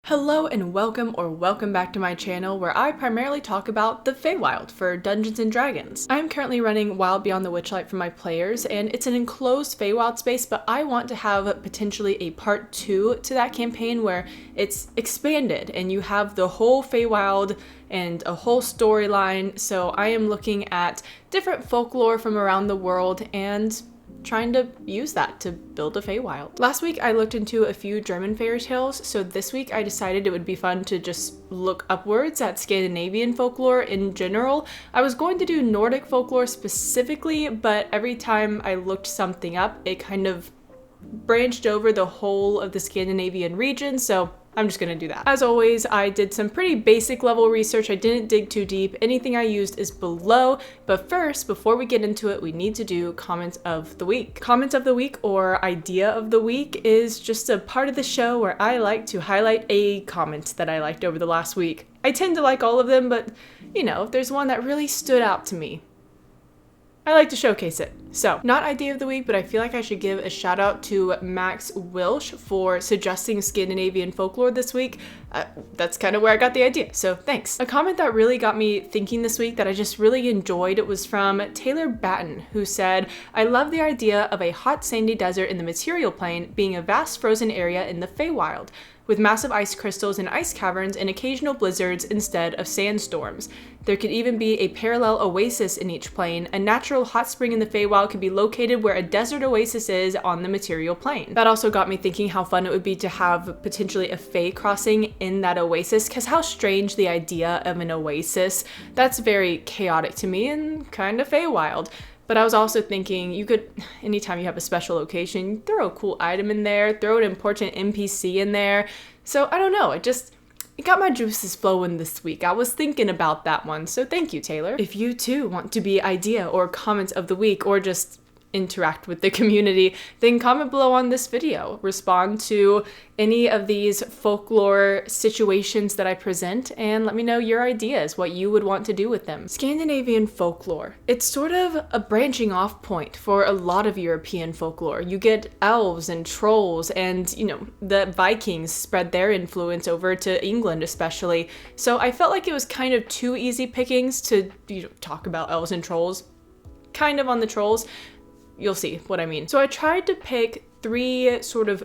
Hello and welcome back to my channel where I primarily talk about the Feywild for Dungeons & Dragons. I am currently running Wild Beyond the Witchlight for my players, and it's an enclosed Feywild space, but I want to have potentially a part 2 to that campaign where it's expanded and you have the whole Feywild and a whole storyline. So I am looking at different folklore from around the world and trying to use that to build a Feywild. Last week I looked into a few German fairy tales, so this week I decided it would be fun to just look upwards at Scandinavian folklore in general. I was going to do Nordic folklore specifically, but every time I looked something up, it kind of branched over the whole of the Scandinavian region, so I'm just gonna do that. As always, I did some pretty basic level research. I didn't dig too deep. Anything I used is below, but first, before we get into it, we need to do comments of the week. Comments of the week, or idea of the week, is just a part of the show where I like to highlight a comment that I liked over the last week. I tend to like all of them, but you know, if there's one that really stood out to me, I like to showcase it. So, not idea of the week, but I feel like I should give a shout out to Max Wilsh for suggesting Scandinavian folklore this week. That's kind of where I got the idea, so thanks. A comment that really got me thinking this week that I just really enjoyed, it was from Taylor Batten, who said, "I love the idea of a hot sandy desert in the material plane being a vast frozen area in the Feywild, with massive ice crystals and ice caverns and occasional blizzards instead of sandstorms. There could even be a parallel oasis in each plane. A natural hot spring in the Feywild could be located where a desert oasis is on the material plane." That also got me thinking how fun it would be to have potentially a Fey crossing in that oasis, because how strange the idea of an oasis. That's very chaotic to me and kind of Feywild. But I was also thinking you could, anytime you have a special location, throw a cool item in there, throw an important NPC in there. So I don't know, it got my juices flowing this week. I was thinking about that one, so thank you, Taylor. If you too want to be idea or comment of the week, or just interact with the community, then comment below on this video. Respond to any of these folklore situations that I present and let me know your ideas, what you would want to do with them. Scandinavian folklore. It's sort of a branching off point for a lot of European folklore. You get elves and trolls and, you know, the Vikings spread their influence over to England especially. So I felt like it was kind of too easy pickings to, you know, talk about elves and trolls. Kind of on the trolls. You'll see what I mean. So I tried to pick 3 sort of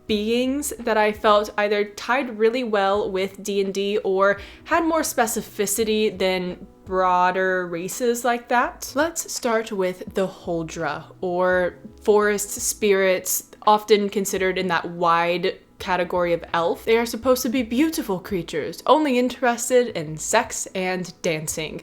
beings that I felt either tied really well with D&D or had more specificity than broader races like that. Let's start with the Holdra, or forest spirits, often considered in that wide category of elf. They are supposed to be beautiful creatures, only interested in sex and dancing,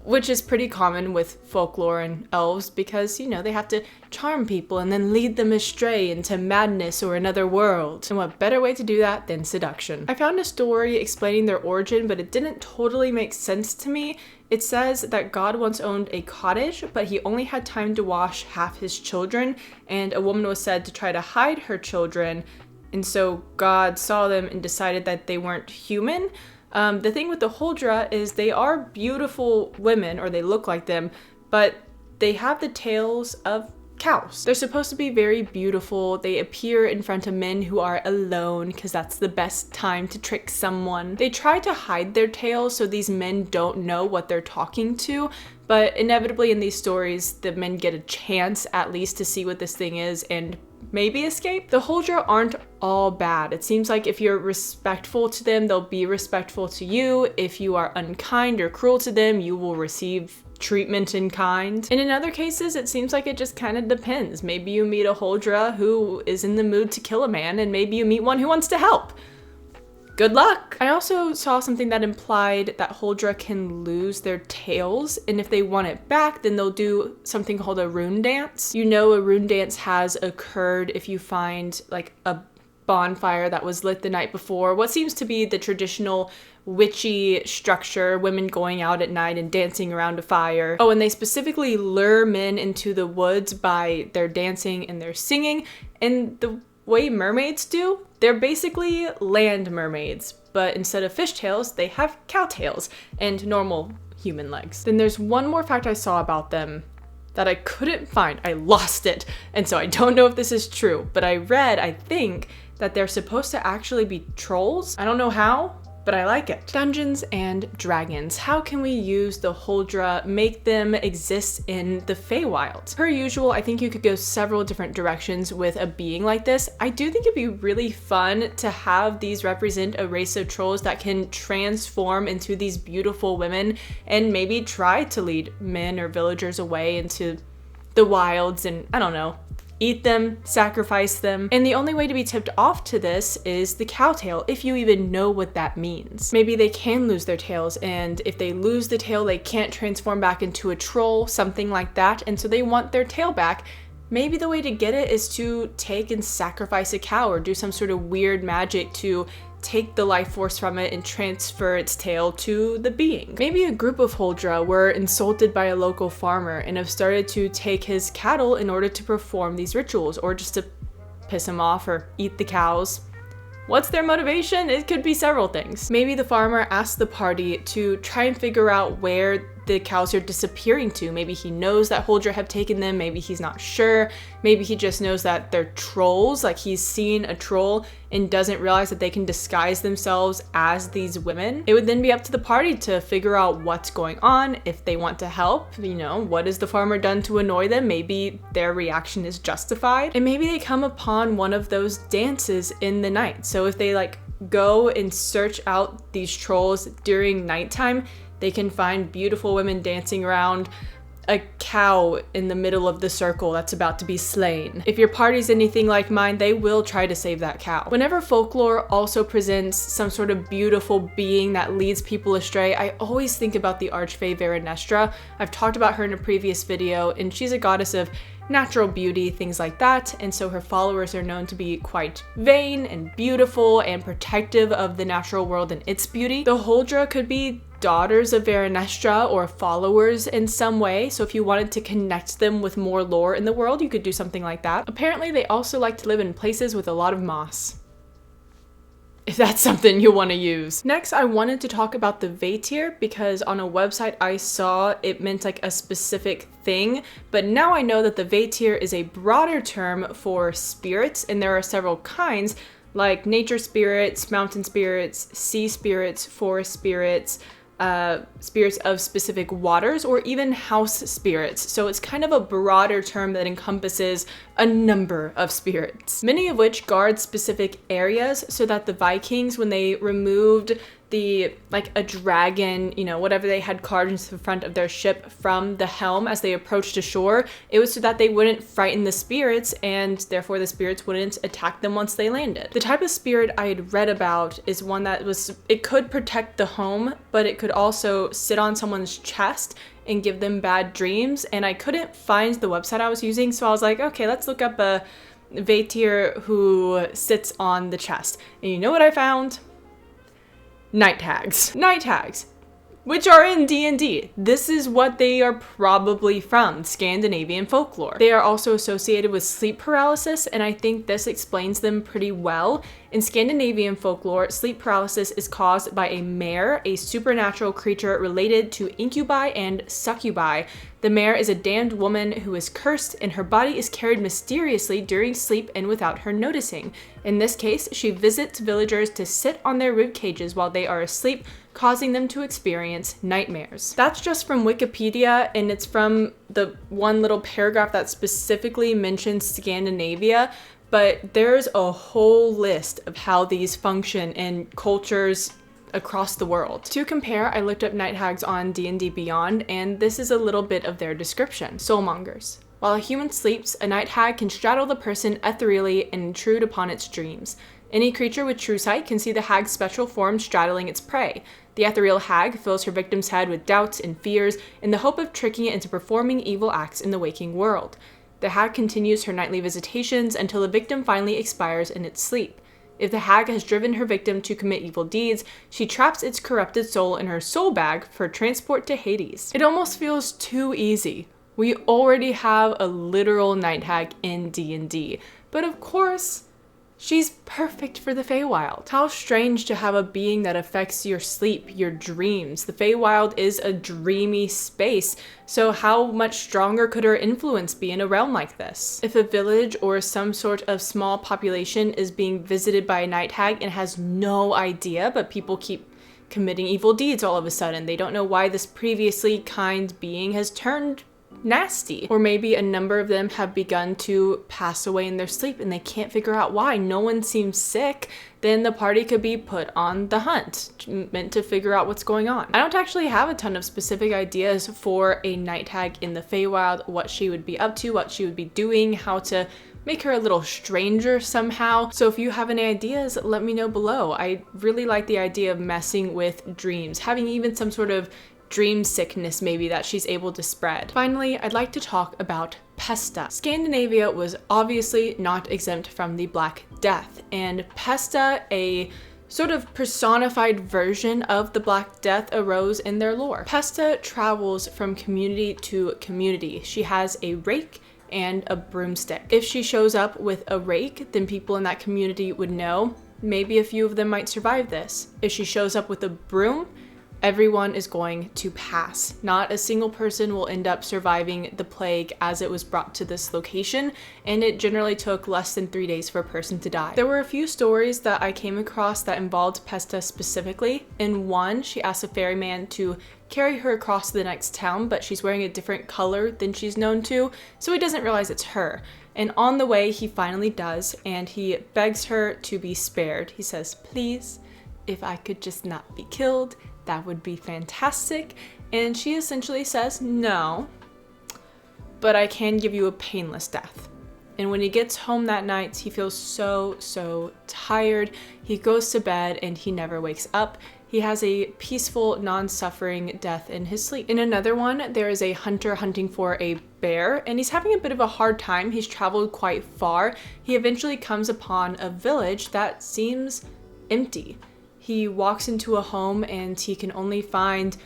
which is pretty common with folklore and elves because, you know, they have to charm people and then lead them astray into madness or another world. And what better way to do that than seduction? I found a story explaining their origin, but it didn't totally make sense to me. It says that God once owned a cottage, but he only had time to wash half his children, and a woman was said to try to hide her children, and so God saw them and decided that they weren't human. The thing with the Holdra is they are beautiful women, or they look like them, but they have the tails of cows. They're supposed to be very beautiful. They appear in front of men who are alone because that's the best time to trick someone. They try to hide their tails so these men don't know what they're talking to, but inevitably in these stories, the men get a chance at least to see what this thing is and maybe escape. The Holdra aren't all bad. It seems like if you're respectful to them, they'll be respectful to you. If you are unkind or cruel to them, you will receive treatment in kind. And in other cases, it seems like it just kind of depends. Maybe you meet a Holdra who is in the mood to kill a man, and maybe you meet one who wants to help. Good luck! I also saw something that implied that Holdra can lose their tails, and if they want it back, then they'll do something called a rune dance. You know, a rune dance has occurred if you find like a bonfire that was lit the night before, what seems to be the traditional witchy structure, women going out at night and dancing around a fire. Oh, and they specifically lure men into the woods by their dancing and their singing, and the way mermaids do, they're basically land mermaids, but instead of fishtails, they have cow tails and normal human legs. Then there's one more fact I saw about them that I couldn't find. I lost it, and so I don't know if this is true, but I read, I think, that they're supposed to actually be trolls. I don't know how, but I like it. Dungeons and Dragons. How can we use the Holdra, make them exist in the Feywild? Per usual, I think you could go several different directions with a being like this. I do think it'd be really fun to have these represent a race of trolls that can transform into these beautiful women and maybe try to lead men or villagers away into the wilds and, I don't know, eat them, sacrifice them. And the only way to be tipped off to this is the cow tail, if you even know what that means. Maybe they can lose their tails, and if they lose the tail, they can't transform back into a troll, something like that, and so they want their tail back. Maybe the way to get it is to take and sacrifice a cow or do some sort of weird magic to take the life force from it and transfer its tail to the being. Maybe a group of Holdra were insulted by a local farmer and have started to take his cattle in order to perform these rituals, or just to piss him off or eat the cows. What's their motivation? It could be several things. Maybe the farmer asked the party to try and figure out where the cows are disappearing to. Maybe he knows that Holdra have taken them, maybe he's not sure. Maybe he just knows that they're trolls, like he's seen a troll and doesn't realize that they can disguise themselves as these women. It would then be up to the party to figure out what's going on, if they want to help, you know, what has the farmer done to annoy them? Maybe their reaction is justified. And maybe they come upon one of those dances in the night. So if they like go and search out these trolls during nighttime, they can find beautiful women dancing around a cow in the middle of the circle that's about to be slain. If your party's anything like mine, they will try to save that cow. Whenever folklore also presents some sort of beautiful being that leads people astray, I always think about the archfey Vater. I've talked about her in a previous video, and she's a goddess of natural beauty, things like that, and so her followers are known to be quite vain and beautiful and protective of the natural world and its beauty. The Holdra could be daughters of Vater or followers in some way, so if you wanted to connect them with more lore in the world, you could do something like that. Apparently, they also like to live in places with a lot of moss, if that's something you want to use. Next, I wanted to talk about the Vater because on a website I saw it meant like a specific thing, but now I know that the Vater is a broader term for spirits, and there are several kinds, like nature spirits, mountain spirits, sea spirits, forest spirits, spirits of specific waters, or even house spirits. So it's kind of a broader term that encompasses a number of spirits, many of which guard specific areas, so that the Vikings, when they removed the, like a dragon, you know, whatever they had carved into the front of their ship from the helm as they approached the shore, it was so that they wouldn't frighten the spirits, and therefore the spirits wouldn't attack them once they landed. The type of spirit I had read about is one that was, it could protect the home, but it could also sit on someone's chest and give them bad dreams, and I couldn't find the website I was using, so I was like, okay, let's look up a Vater who sits on the chest. And you know what I found? Night hags. Night hags, which are in D&D. This is what they are probably from, Scandinavian folklore. They are also associated with sleep paralysis, and I think this explains them pretty well. In Scandinavian folklore, sleep paralysis is caused by a mare, a supernatural creature related to incubi and succubi. The mare is a damned woman who is cursed, and her body is carried mysteriously during sleep and without her noticing. In this case, she visits villagers to sit on their rib cages while they are asleep, causing them to experience nightmares. That's just from Wikipedia, and it's from the one little paragraph that specifically mentions Scandinavia, but there's a whole list of how these function in cultures across the world. To compare, I looked up night hags on D&D Beyond, and this is a little bit of their description. Soulmongers. While a human sleeps, a night hag can straddle the person ethereally and intrude upon its dreams. Any creature with true sight can see the hag's spectral form straddling its prey. The ethereal hag fills her victim's head with doubts and fears in the hope of tricking it into performing evil acts in the waking world. The hag continues her nightly visitations until the victim finally expires in its sleep. If the hag has driven her victim to commit evil deeds, she traps its corrupted soul in her soul bag for transport to Hades. It almost feels too easy. We already have a literal night hag in D&D, but of course, She's perfect for the Feywild. How strange to have a being that affects your sleep, your dreams. The Feywild is a dreamy space, so how much stronger could her influence be in a realm like this? If a village or some sort of small population is being visited by a night hag and has no idea, but people keep committing evil deeds all of a sudden, they don't know why this previously kind being has turned nasty. Or maybe a number of them have begun to pass away in their sleep and they can't figure out why. No one seems sick. Then the party could be put on the hunt, meant to figure out what's going on. I don't actually have a ton of specific ideas for a night hag in the Feywild, what she would be up to, what she would be doing, how to make her a little stranger somehow. So if you have any ideas, let me know below. I really like the idea of messing with dreams, having even some sort of dream sickness maybe that she's able to spread. Finally, I'd like to talk about Pesta. Scandinavia was obviously not exempt from the Black Death, and Pesta, a sort of personified version of the Black Death, arose in their lore. Pesta travels from community to community. She has a rake and a broomstick. If she shows up with a rake, then people in that community would know maybe a few of them might survive this. If she shows up with a broom, everyone is going to pass. Not a single person will end up surviving the plague as it was brought to this location, and it generally took less than 3 days for a person to die. There were a few stories that I came across that involved Pesta specifically. In one, she asked a ferryman to carry her across to the next town, but she's wearing a different color than she's known to, so he doesn't realize it's her. And on the way, he finally does, and he begs her to be spared. He says, "Please, if I could just not be killed, that would be fantastic." And she essentially says, "No, but I can give you a painless death." And when he gets home that night, he feels so tired. He goes to bed and he never wakes up. He has a peaceful, non-suffering death in his sleep. In another one, there is a hunter hunting for a bear, and he's having a bit of a hard time. He's traveled quite far. He eventually comes upon a village that seems empty. He walks into a home and he can only find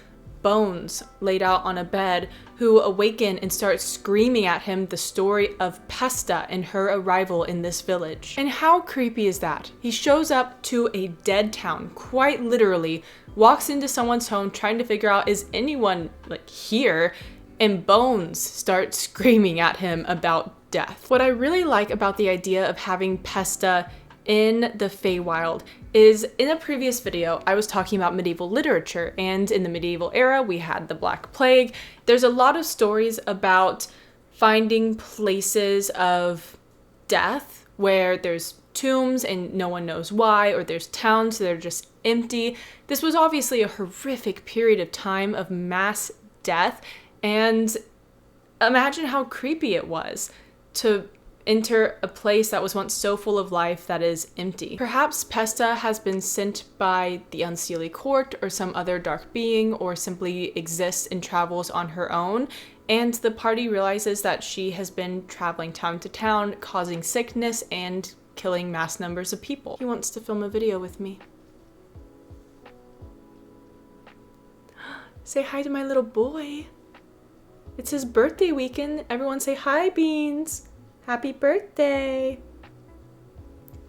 bones laid out on a bed, who awaken and start screaming at him the story of Pesta and her arrival in this village. And how creepy is that? He shows up to a dead town, quite literally, walks into someone's home trying to figure out, is anyone like here? And bones start screaming at him about death. What I really like about the idea of having Pesta in the Feywild is, in a previous video, I was talking about medieval literature, and in the medieval era, we had the Black Plague. There's a lot of stories about finding places of death where there's tombs and no one knows why, or there's towns that are just empty. This was obviously a horrific period of time of mass death, and imagine how creepy it was to enter a place that was once so full of life that is empty. Perhaps Pesta has been sent by the Unseelie Court or some other dark being, or simply exists and travels on her own, and the party realizes that she has been traveling town to town, causing sickness and killing mass numbers of people. He wants to film a video with me. Say hi to my little boy. It's his birthday weekend. Everyone say hi, Beans. Happy birthday.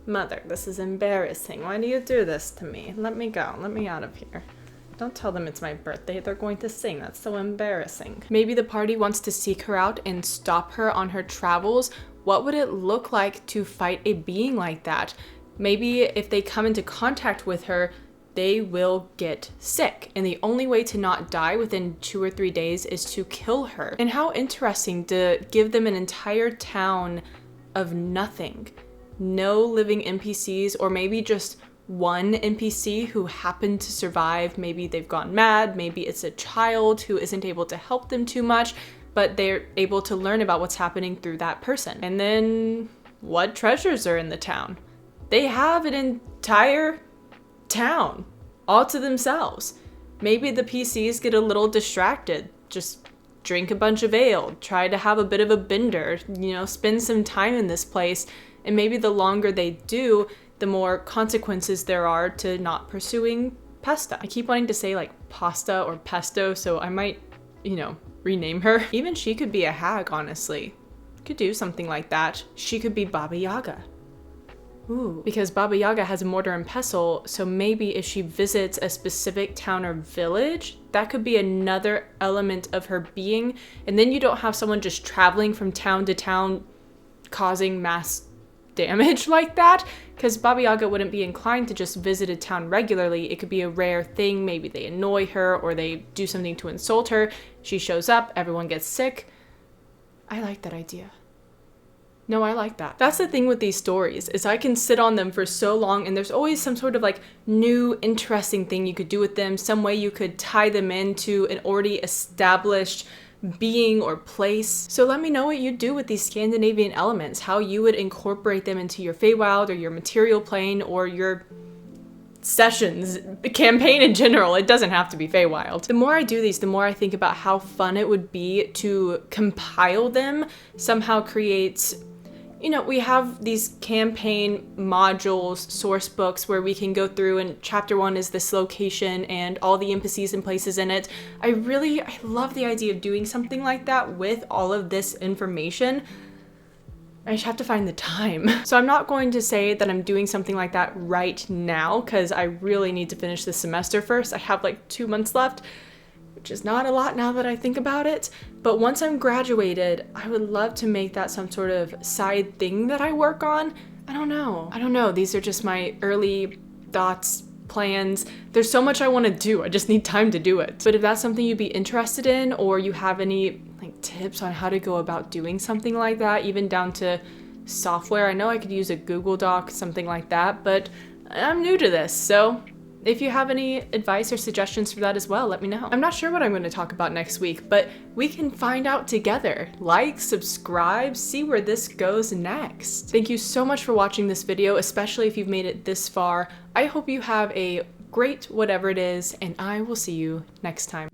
Mother, this is embarrassing. Why do you do this to me? Let me go. Let me out of here. Don't tell them it's my birthday. They're going to sing. That's so embarrassing. Maybe the party wants to seek her out and stop her on her travels. What would it look like to fight a being like that? Maybe if they come into contact with her, they will get sick, and the only way to not die within 2 or 3 days is to kill her. And how interesting to give them an entire town of nothing. No living NPCs, or maybe just one NPC who happened to survive. Maybe they've gone mad, maybe it's a child who isn't able to help them too much, but they're able to learn about what's happening through that person. And then what treasures are in the town? They have an entire town all to themselves. Maybe the PCs get a little distracted, just drink a bunch of ale, try to have a bit of a bender, you know, spend some time in this place, and maybe the longer they do, the more consequences there are to not pursuing Pesta. I keep wanting to say like pasta or pesto, so I might, you know, rename her. Even she could be a hag, honestly. Could do something like that. She could be Baba Yaga. Ooh. Because Baba Yaga has a mortar and pestle, so maybe if she visits a specific town or village, that could be another element of her being. And then you don't have someone just traveling from town to town causing mass damage like that, because Baba Yaga wouldn't be inclined to just visit a town regularly. It could be a rare thing. Maybe they annoy her or they do something to insult her. She shows up, everyone gets sick. I like that idea. No, I like that. That's the thing with these stories, is I can sit on them for so long and there's always some sort of like new interesting thing you could do with them, some way you could tie them into an already established being or place. So let me know what you do with these Scandinavian elements, how you would incorporate them into your Feywild or your material plane or your sessions, campaign in general. It doesn't have to be Feywild. The more I do these, the more I think about how fun it would be to compile them, somehow create, you know, we have these campaign modules, source books, where we can go through and chapter 1 is this location and all the NPCs and places in it. I love the idea of doing something like that with all of this information. I just have to find the time. So I'm not going to say that I'm doing something like that right now, because I really need to finish this semester first. I have like 2 months left, which is not a lot now that I think about it. But once I'm graduated, I would love to make that some sort of side thing that I work on. I don't know. These are just my early thoughts, plans. There's so much I want to do. I just need time to do it. But if that's something you'd be interested in, or you have any like tips on how to go about doing something like that, even down to software. I know I could use a Google Doc, something like that, but I'm new to this, so if you have any advice or suggestions for that as well, let me know. I'm not sure what I'm going to talk about next week, but we can find out together. Like, subscribe, see where this goes next. Thank you so much for watching this video, especially if you've made it this far. I hope you have a great whatever it is, and I will see you next time.